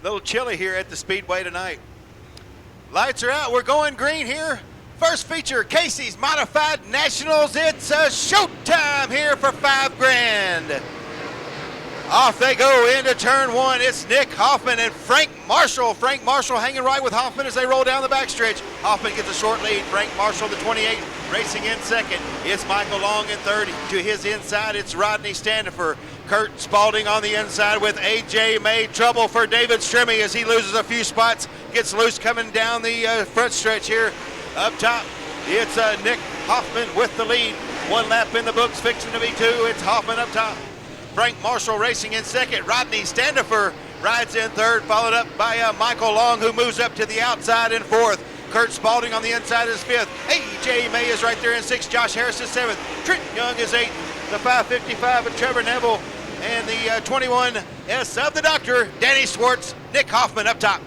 little chilly here at the Speedway tonight. Lights are out. We're going green here. First feature, Casey's Modified Nationals. It's a showtime here for $5,000. Off they go into turn one. It's Nick Hoffman and Frank Marshall. Frank Marshall hanging right with Hoffman as they roll down the backstretch. Hoffman gets a short lead. Frank Marshall, the 28, racing in second. It's Michael Long in third. To his inside, it's Rodney Standifer. Kurt Spalding on the inside with A.J. May. Trouble for David Strimmy as he loses a few spots. Gets loose coming down the front stretch here. Up top, it's Nick Hoffman with the lead. One lap in the books, fixing to be two. It's Hoffman up top. Frank Marshall racing in second. Rodney Standifer rides in third, followed up by Michael Long, who moves up to the outside in fourth. Kurt Spalding on the inside is fifth. A.J. May is right there in sixth. Josh Harris is seventh. Trent Young is eighth. The 555 of Trevor Neville and the 21S of the Doctor, Danny Schwartz. Nick Hoffman up top.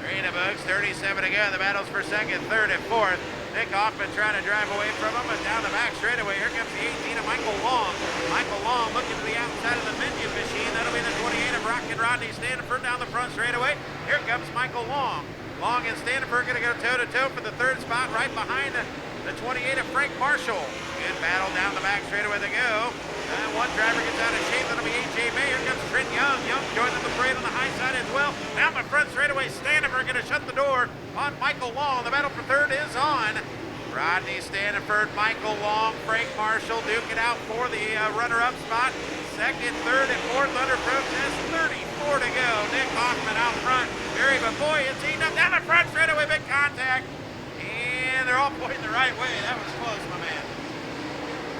Three in the books, 37 to go. The battles for second, third, and fourth. Nick Hoffman trying to drive away from him, but down the back straightaway. Here comes the 18 of Michael Long. Michael Long looking to the outside of the minion machine. That'll be the 28 of Rock and Rodney Standifer down the front straightaway. Here comes Michael Long. Long and Standifer going to go toe-to-toe for the third spot right behind the 28 of Frank Marshall. Good battle down the back straightaway they go. One driver gets out of shape. That'll be A.J. May. Here comes Trent Young. Young joining the parade on the high side as well. Down the front straightaway, Standifer going to shut the door on Michael Long. The battle for third is on. Rodney Standifer, Michael Long, Frank Marshall duke it out for the runner-up spot. Second, third, and fourth under protest. 34 to go. Nick Hoffman out front. Very, but boy, it's eating up down the front straightaway. Big contact. And they're all pointing the right way. That was close, my man.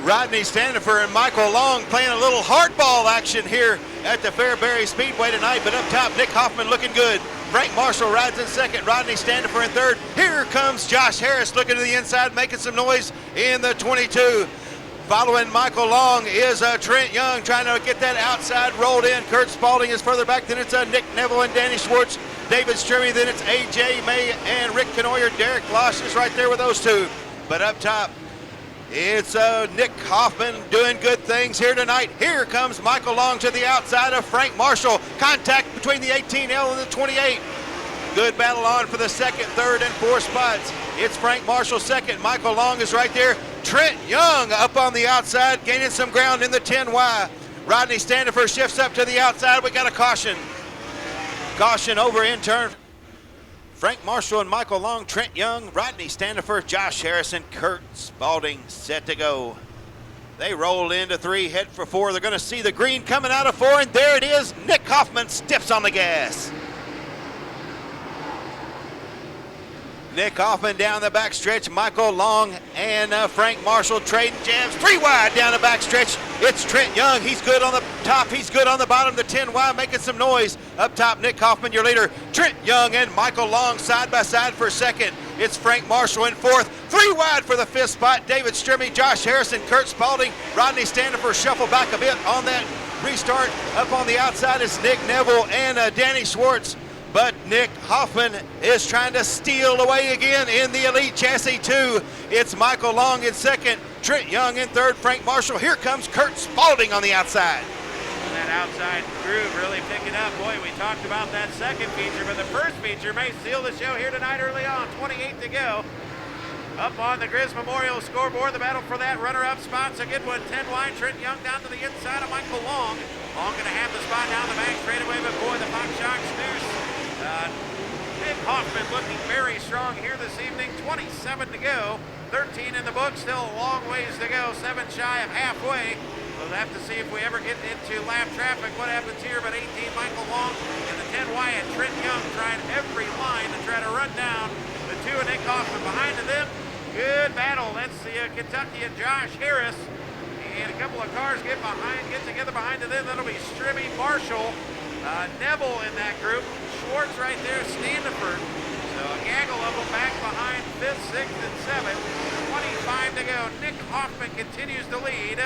Rodney Standifer and Michael Long playing a little hardball action here at the Fairbury Speedway tonight, but up top, Nick Hoffman looking good. Frank Marshall rides in second, Rodney Standifer in third. Here comes Josh Harris looking to the inside, making some noise in the 22. Following Michael Long is Trent Young trying to get that outside rolled in. Kurt Spalding is further back, then it's Nick Neville and Danny Schwartz. David Strimmy, then it's A.J. May and Rick Canoyer. Derek Losh is right there with those two. But up top, it's Nick Hoffman doing good things here tonight. Here comes Michael Long to the outside of Frank Marshall. Contact between the 18L and the 28. Good battle on for the second, third, and fourth spots. It's Frank Marshall second. Michael Long is right there. Trent Young up on the outside, gaining some ground in the 10Y. Rodney Standifer shifts up to the outside. We got a caution. Caution over in turn. Frank Marshall and Michael Long, Trent Young, Rodney Standifer, Josh Harrison, Kurt Spalding set to go. They roll into three, head for four. They're going to see the green coming out of four, and there it is. Nick Hoffman steps on the gas. Nick Hoffman down the back stretch. Michael Long and Frank Marshall trading jabs. Three wide down the back stretch. It's Trent Young. He's good on the top. He's good on the bottom. The 10 wide making some noise. Up top, Nick Hoffman, your leader. Trent Young and Michael Long side by side for second. It's Frank Marshall in fourth. Three wide for the fifth spot. David Strimmy, Josh Harrison, Kurt Spalding, Rodney Standifer shuffle back a bit on that restart. Up on the outside is Nick Neville and Danny Schwartz. But Nick Hoffman is trying to steal away again in the Elite Chassis 2. It's Michael Long in second, Trent Young in third, Frank Marshall. Here comes Kurt Spalding on the outside. That outside groove really picking up. Boy, we talked about that second feature, but the first feature may seal the show here tonight early on. 28 to go. Up on the Grizz Memorial scoreboard, the battle for that runner-up spot's a good one. 10 wide, Trent Young down to the inside of Michael Long. Long gonna have the spot down the back straightaway, but boy, the Fox Shocks noose. Nick Hoffman looking very strong here this evening. 27 to go, 13 in the book, still a long ways to go, 7 shy of halfway. We'll have to see if we ever get into lap traffic what happens here, but 18 Michael Long and the 10 Wyatt. Trent Young trying every line to try to run down the two of Nick Hoffman behind them. Good battle. That's the Kentucky and Josh Harris. And a couple of cars get together behind them. That'll be Strimmy, Marshall, Neville in that group. Schwartz right there, Standifer. So a gaggle of them back behind 5th, 6th, and 7th. 25 to go. Nick Hoffman continues to lead.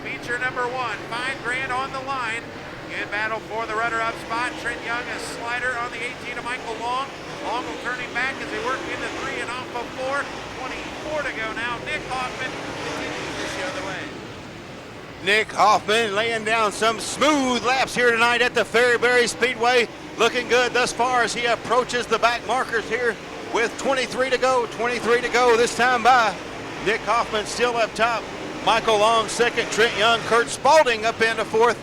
Feature number one, $5,000 on the line. Good battle for the runner-up spot. Trent Young, a slider on the 18 of Michael Long. Long will turn him back as he works into 3 and off of 4. 24 to go now. Nick Hoffman continues to show the way. Nick Hoffman laying down some smooth laps here tonight at the Fairbury Speedway. looking good thus far as he approaches the back markers here with 23 to go. 23 to go this time by. Nick Hoffman still up top. Michael Long second. Trent Young, Kurt Spalding up into fourth.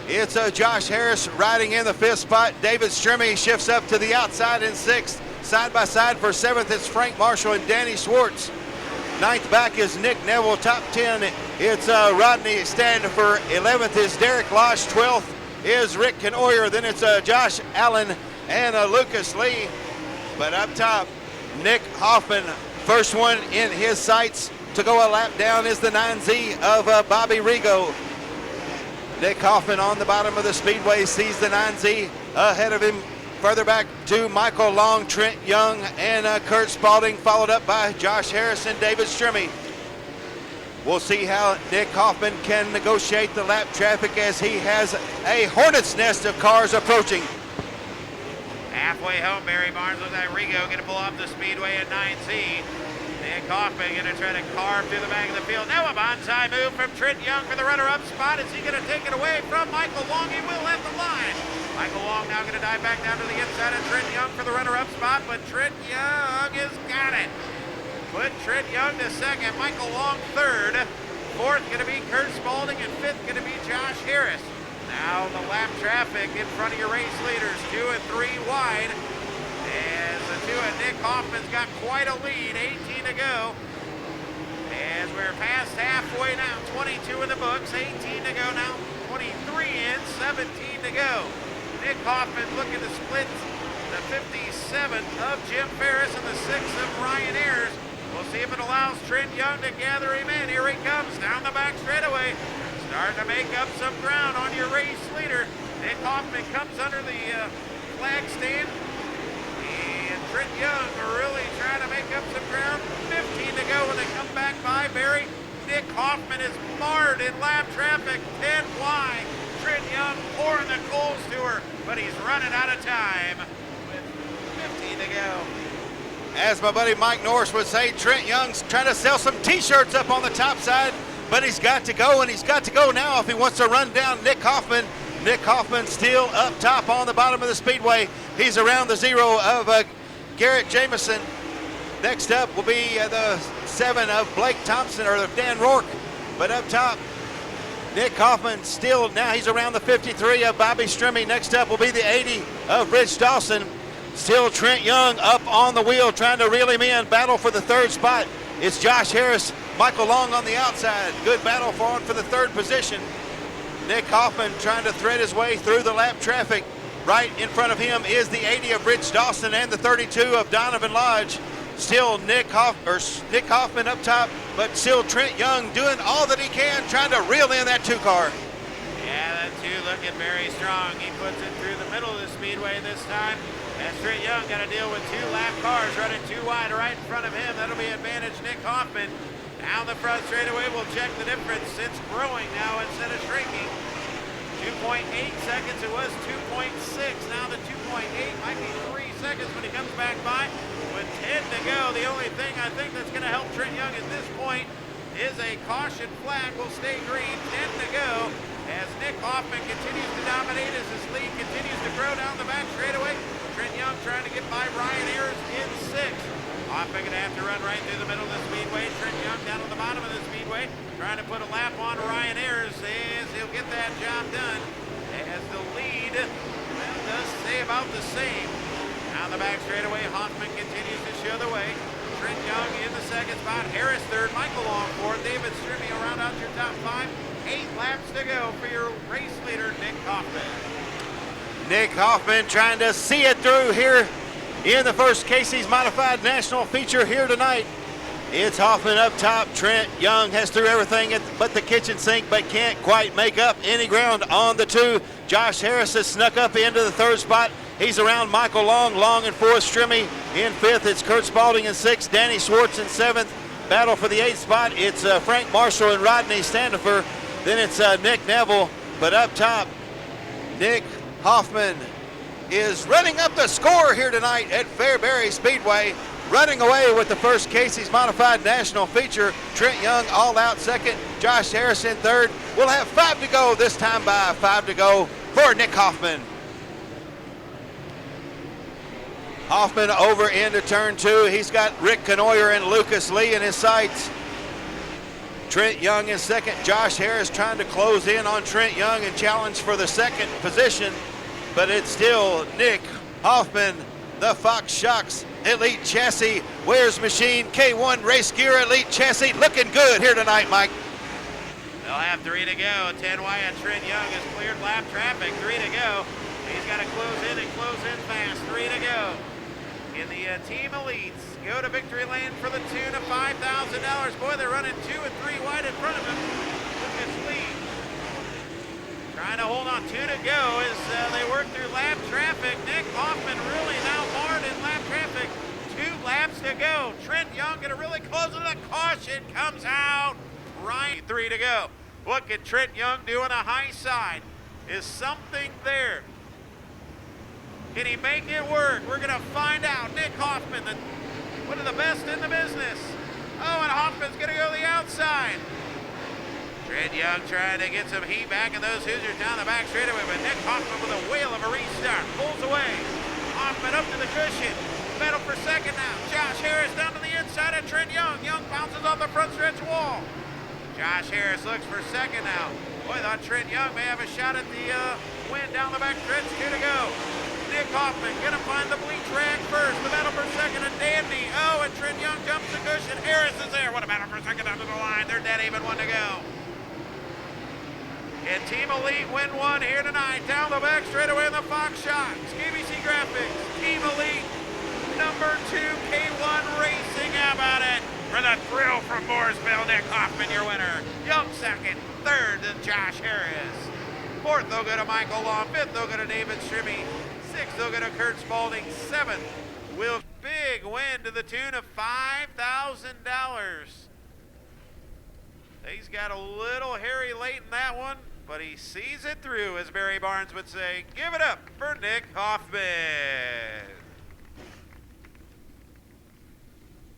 It's Josh Harris riding in the fifth spot. David Stremme shifts up to the outside in sixth. Side by side for seventh, it's Frank Marshall and Danny Schwartz. Ninth back is Nick Neville. Top 10, it's Rodney Standifer. 11th is Derek Losh. 12th is Rick Kenoyer. Then it's Josh Allen and Lucas Lee. But up top, Nick Hoffman, first one in his sights to go a lap down is the 9Z of Bobby Rigo. Nick Hoffman on the bottom of the speedway sees the 9Z ahead of him. Further back to Michael Long, Trent Young, and Kurt Spalding, followed up by Josh Harris and David Stremme. We'll see how Nick Hoffman can negotiate the lap traffic as he has a hornet's nest of cars approaching. Halfway home, Barry Barnes with that Rigo going to pull off the speedway at 9Z. Nick Hoffman going to try to carve through the back of the field. Now a bonsai move from Trent Young for the runner-up spot. Is he going to take it away from Michael Long? He will at the line. Michael Long now going to dive back down to the inside of Trent Young for the runner-up spot, but Trent Young has got it. Put Trent Young to second, Michael Long third. Fourth going to be Kurt Spalding, and fifth going to be Josh Harris. Now the lap traffic in front of your race leaders, 2 and 3 wide. As the two and Nick Hoffman's got quite a lead, 18 to go. As we're past halfway now, 22 in the books, 18 to go now, 23 in, 17 to go. Nick Hoffman looking to split the 57 of Jim Ferris and the 6 of Ryan Ayers. We'll see if it allows Trent Young to gather him in. Here he comes down the back straightaway. Starting to make up some ground on your race leader. Nick Hoffman comes under the flag stand. And Trent Young really trying to make up some ground. 15 to go when they come back by Barry. Nick Hoffman is marred in lap traffic, 10 wide. Trent Young pouring the coals to her, but he's running out of time with 15 to go. As my buddy Mike Norris would say, Trent Young's trying to sell some t-shirts up on the top side, but he's got to go, and he's got to go now if he wants to run down Nick Hoffman. Nick Hoffman still up top on the bottom of the speedway. He's around the 0 of Garrett Jamison. Next up will be the 7 of Blake Thompson, or Dan Rourke. But up top, Nick Hoffman still, now he's around the 53 of Bobby Stremme. Next up will be the 80 of Rich Dawson. Still Trent Young up on the wheel trying to reel him in. Battle for the third spot. It's Josh Harris, Michael Long on the outside. Good battle for him for the third position. Nick Hoffman trying to thread his way through the lap traffic. Right in front of him is the 80 of Rich Dawson and the 32 of Donovan Lodge. Still Nick Hoffman up top, but still Trent Young doing all that he can, trying to reel in that 2 car. Yeah, that 2 looking very strong. He puts it through the middle of the speedway this time. As Trent Young got to deal with 2 lap cars running 2 wide right in front of him. That'll be advantage Nick Hoffman. Down the front straightaway, we'll check the difference. It's growing now instead of shrinking. 2.8 seconds, it was 2.6. Now the 2.8 might be 3 seconds when he comes back by. With 10 to go, the only thing I think that's going to help Trent Young at this point is a caution flag. Will stay green. 10 to go as Nick Hoffman continues to dominate as his lead continues to grow down the back straightaway. Trent Young trying to get by Ryan Ayers in 6th. Hoffman going to have to run right through the middle of the speedway. Trent Young down on the bottom of the speedway trying to put a lap on Ryan Ayers as he'll get that job done. As the lead does stay about the same. Down the back straightaway, Hoffman continues to show the way. Trent Young in the second spot, Harris third, Michael Long fourth, David Stremme will round out your top 5. 8 laps to go for your race leader, Nick Hoffman. Nick Hoffman trying to see it through here in the first Casey's Modified National Feature here tonight. It's Hoffman up top. Trent Young has threw everything but the kitchen sink, but can't quite make up any ground on the 2. Josh Harris has snuck up into the 3rd spot. He's around Michael Long in 4th, Stremme in 5th. It's Kurt Spalding in 6th, Danny Schwartz in 7th. Battle for the 8th spot, it's Frank Marshall and Rodney Standifer. Then it's Nick Neville, but up top, Nick Hoffman is running up the score here tonight at Fairbury Speedway. Running away with the first Casey's Modified National Feature. Trent Young all out 2nd, Josh Harrison 3rd. We'll have 5 to go this time by. 5 to go for Nick Hoffman. Hoffman over into turn 2. He's got Rick Canoyer and Lucas Lee in his sights. Trent Young in second. Josh Harris trying to close in on Trent Young and challenge for the second position, but it's still Nick Hoffman, the Fox Shocks Elite Chassis Wears Machine K1 Race Gear Elite Chassis, looking good here tonight, Mike. They'll have 3 to go. 10 wide. Trent Young has cleared lap traffic. 3 to go. He's got to close in and close in fast. 3 to go. In the Team Elites, go to victory lane for the tune of $5,000. Boy, they're running 2 and 3 wide in front of him. Lucas Lee trying to hold on. 2 to go as they work through lap traffic. Nick Hoffman really now marred in lap traffic. 2 laps to go. Trent Young going to really close it. The caution comes out. Ryan, 3 to go. What can Trent Young do on the high side? Is something there? Can he make it work? We're going to find out. Nick Hoffman, one of the best in the business. Oh, and Hoffman's going to go the outside. Trent Young trying to get some heat back in those Hoosiers down the back straightaway, but Nick Hoffman with a whale of a restart. Pulls away. Hoffman up to the cushion. Battle for second now. Josh Harris down to the inside of Trent Young. Young bounces off the front stretch wall. Josh Harris looks for second now. Boy, thought Trent Young may have a shot at the win down the back stretch. 2 to go. Nick Hoffman gonna find the bleach rag first. The battle for second and Dandy. Oh, and Trent Young jumps the cushion. Harris is there. What a battle for second under the line. They're dead even. 1 to go. And Team Elite win 1 here tonight. Down the back straightaway in the Fox Shocks. KBC Graphics. Team Elite number 2 K1 Racing. How about it? For the thrill from Mooresville, Nick Hoffman, your winner. Young second. Third is Josh Harris. Fourth, they'll go to Michael Long. Fifth, they'll go to David Strimmy. Sixth, they'll go to Kurt Spalding. Seventh, Will. Big win to the tune of $5,000. He's got a little hairy late in that one, but he sees it through, as Barry Barnes would say. Give it up for Nick Hoffman.